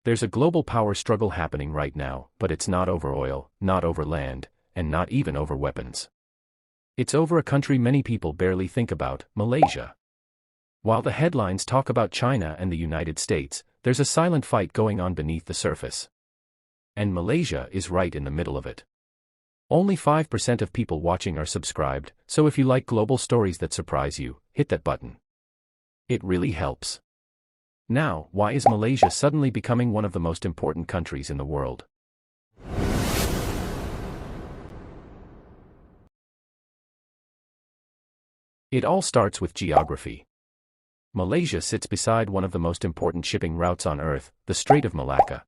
There's a global power struggle happening right now, but it's not over oil, not over land, and not even over weapons. It's over a country many people barely think about, Malaysia. While the headlines talk about China and the United States, there's a silent fight going on beneath the surface. And Malaysia is right in the middle of it. Only 5% of people watching are subscribed, so if you like global stories that surprise you, hit that button. It really helps. Now, why is Malaysia suddenly becoming one of the most important countries in the world? It all starts with geography. Malaysia sits beside one of the most important shipping routes on Earth, the Strait of Malacca.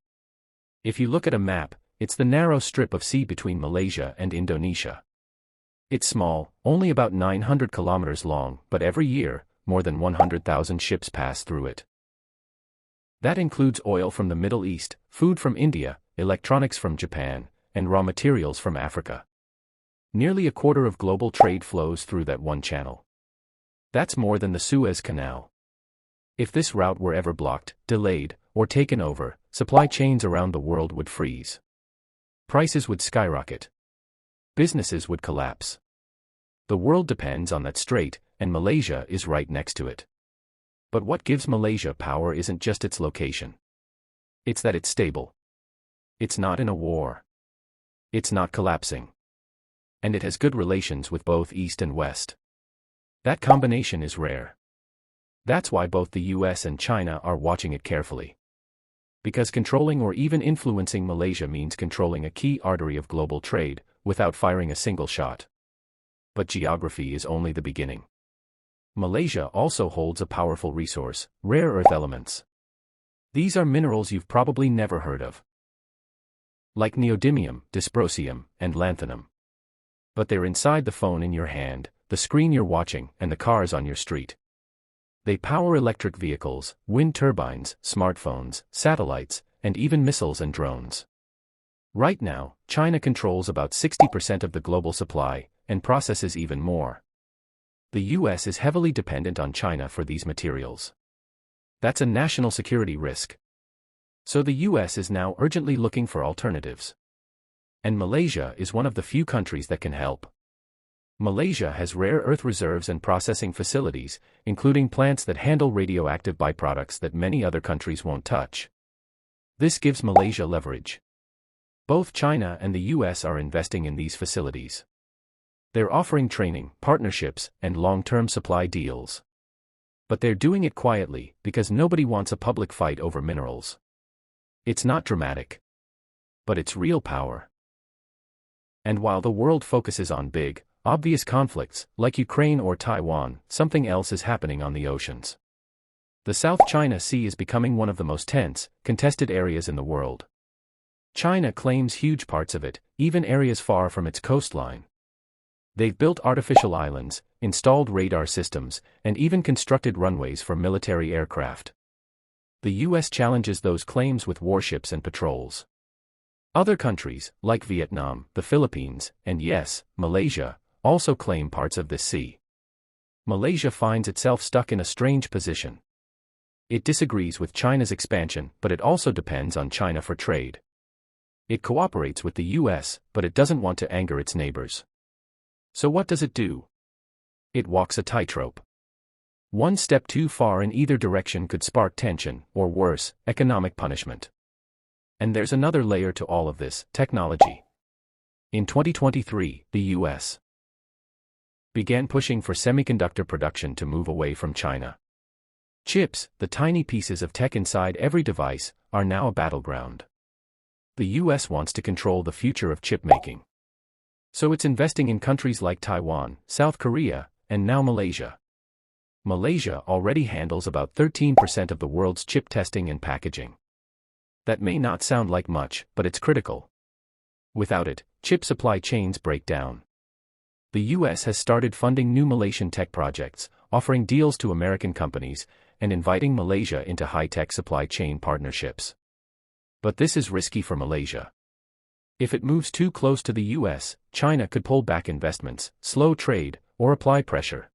If you look at a map, it's the narrow strip of sea between Malaysia and Indonesia. It's small, only about 900 kilometers long, but every year, more than 100,000 ships pass through it. That includes oil from the Middle East, food from India, electronics from Japan, and raw materials from Africa. Nearly a quarter of global trade flows through that one channel. That's more than the Suez Canal. If this route were ever blocked, delayed, or taken over, supply chains around the world would freeze. Prices would skyrocket. Businesses would collapse. The world depends on that strait, and Malaysia is right next to it. But what gives Malaysia power isn't just its location. It's that it's stable. It's not in a war. It's not collapsing. And it has good relations with both East and West. That combination is rare. That's why both the US and China are watching it carefully. Because controlling or even influencing Malaysia means controlling a key artery of global trade, without firing a single shot. But geography is only the beginning. Malaysia also holds a powerful resource, rare earth elements. These are minerals you've probably never heard of. Like neodymium, dysprosium, and lanthanum. But they're inside the phone in your hand, the screen you're watching, and the cars on your street. They power electric vehicles, wind turbines, smartphones, satellites, and even missiles and drones. Right now, China controls about 60% of the global supply, and processes even more. The US is heavily dependent on China for these materials. That's a national security risk. So the US is now urgently looking for alternatives. And Malaysia is one of the few countries that can help. Malaysia has rare earth reserves and processing facilities, including plants that handle radioactive byproducts that many other countries won't touch. This gives Malaysia leverage. Both China and the US are investing in these facilities. They're offering training, partnerships, and long-term supply deals. But they're doing it quietly, because nobody wants a public fight over minerals. It's not dramatic. But it's real power. And while the world focuses on big, obvious conflicts, like Ukraine or Taiwan, something else is happening on the oceans. The South China Sea is becoming one of the most tense, contested areas in the world. China claims huge parts of it, even areas far from its coastline. They've built artificial islands, installed radar systems, and even constructed runways for military aircraft. The US challenges those claims with warships and patrols. Other countries, like Vietnam, the Philippines, and yes, Malaysia, also claim parts of this sea. Malaysia finds itself stuck in a strange position. It disagrees with China's expansion, but it also depends on China for trade. It cooperates with the US, but it doesn't want to anger its neighbors. So what does it do? It walks a tightrope. One step too far in either direction could spark tension, or worse, economic punishment. And there's another layer to all of this: technology. In 2023, the US began pushing for semiconductor production to move away from China. Chips, the tiny pieces of tech inside every device, are now a battleground. The US wants to control the future of chip making. So it's investing in countries like Taiwan, South Korea, and now Malaysia. Malaysia already handles about 13% of the world's chip testing and packaging. That may not sound like much, but it's critical. Without it, chip supply chains break down. The US has started funding new Malaysian tech projects, offering deals to American companies, and inviting Malaysia into high-tech supply chain partnerships. But this is risky for Malaysia. If it moves too close to the US, China could pull back investments, slow trade, or apply pressure.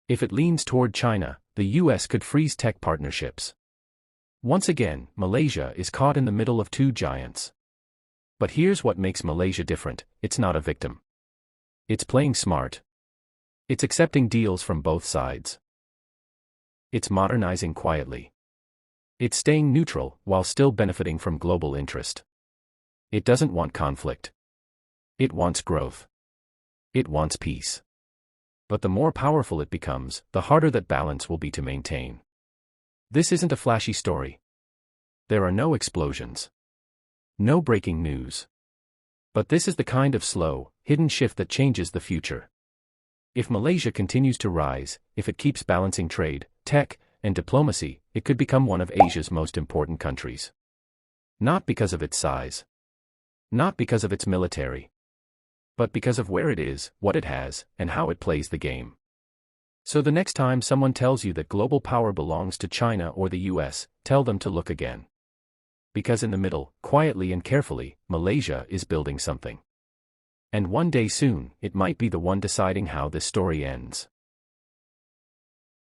If it leans toward China, the US could freeze tech partnerships. Once again, Malaysia is caught in the middle of two giants. But here's what makes Malaysia different: it's not a victim. It's playing smart. It's accepting deals from both sides. It's modernizing quietly. It's staying neutral while still benefiting from global interest. It doesn't want conflict. It wants growth. It wants peace. But the more powerful it becomes, the harder that balance will be to maintain. This isn't a flashy story. There are no explosions. No breaking news. But this is the kind of slow, hidden shift that changes the future. If Malaysia continues to rise, if it keeps balancing trade, tech, and diplomacy, it could become one of Asia's most important countries. Not because of its size. Not because of its military. But because of where it is, what it has, and how it plays the game. So the next time someone tells you that global power belongs to China or the US, tell them to look again. Because in the middle, quietly and carefully, Malaysia is building something. And one day soon, it might be the one deciding how this story ends.